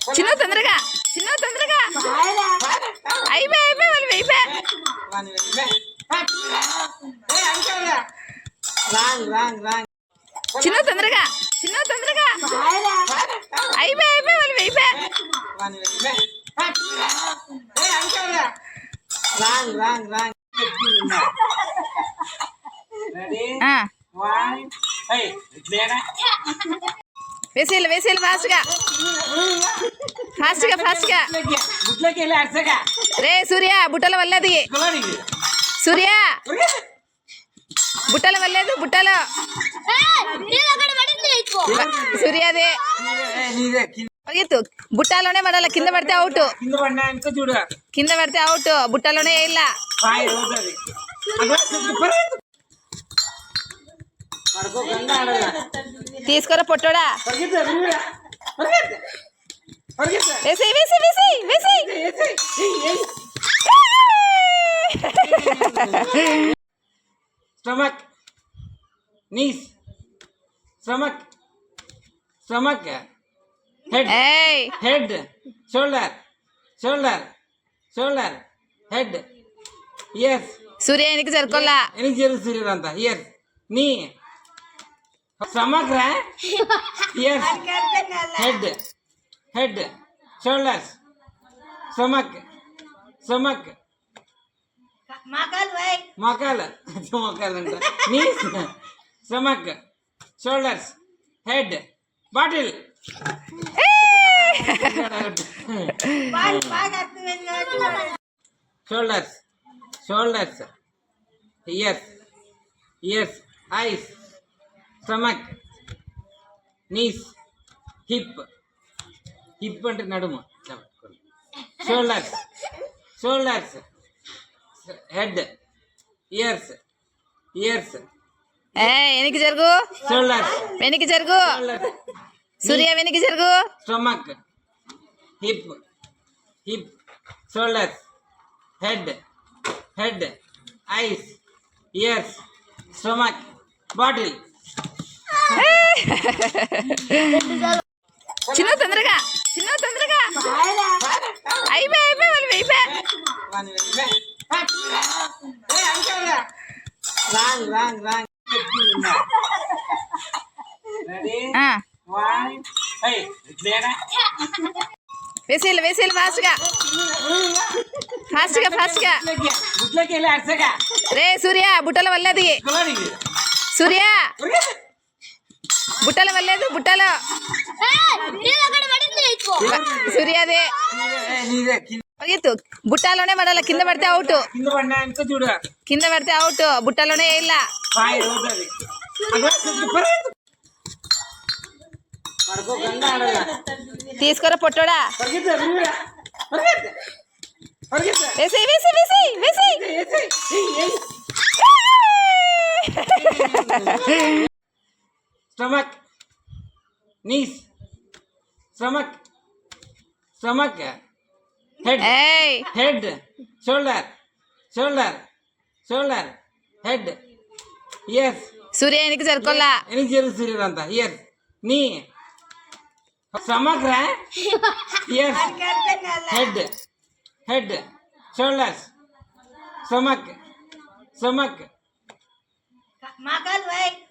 చిన్న తొందరగా అయిపోయి వాళ్ళు అయిపోయి చిన్న తొందరగా అయిపోయి వాళ్ళు అయిపోయి వేసేయాలి ఫాస్ట్గా రే సూర్య బుట్టల వల్లేదు సూర్య బుట్టల వల్లేదు బుట్టలో సూర్యదే పరిగెత్తు బుట్టలోనే పడాల కింద పడితే అవుట్ బుట్టలోనే వేయాల తీసుకోరా పొట్టోడా stomach knees stomach head shoulder head ears Surya ఎనికి జరుకోలా సూర్య అంత ఇయర్స్ నీ స్టమక్ రా ఇయర్స్ హెడ్ షోల్డర్స్ స్టమక్ మోకాలు అంట నీస్ స్టమక్ షోల్డర్స్ హెడ్ బాటిల్ shoulders ears eyes stomach knees hip అంటే నడుము షోల్డర్స్ హెడ్ ఇయర్స్ వెనక్కి జరుగు షోల్డర్స్ వెనక్కి జరుగు సూర్య వెనక్కి జరుగు stomach hip shoulders head eyes ears stomach bottle చిన్న తొందరగా అయిపోయి వాళ్ళు అయిపోయి వేసేయాలి ఫాస్ట్గా రే సూర్య బుట్టల వల్లేదు సూర్య బుట్టల వల్లేదు బుట్టలో సూర్యదే పరిగెత్తు బుట్టలోనే పడాల కింద పడితే అవుట్ బుట్టలోనే వేయాల తీసుకోరా పొట్టోడా stomach knees stomach head shoulder head ears Surya ఎనికి జరుకోలా సూర్య అంత ఇయర్స్ నీ స్టమక్ రా ఇయర్స్ హెడ్ షోల్డర్స్ స్టమక్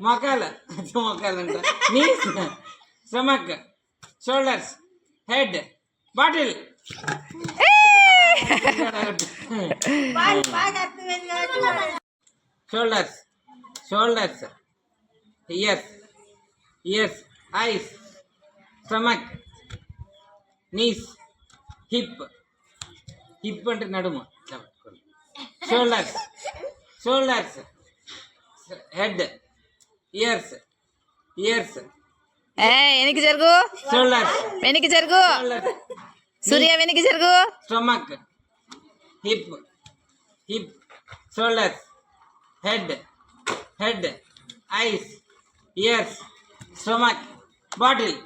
మోకాలు అంట నీస్ స్టమక్ షోల్డర్స్ హెడ్ బాటిల్ shoulders ears eyes stomach knees hip అంటే నడుము షోల్డర్స్ హెడ్ ఇయర్స్ వెనక్కి జరుగు వెనక్కి జరుగు సూర్య వెనక్కి జరుగు stomach hip shoulders head eyes ears stomach bottle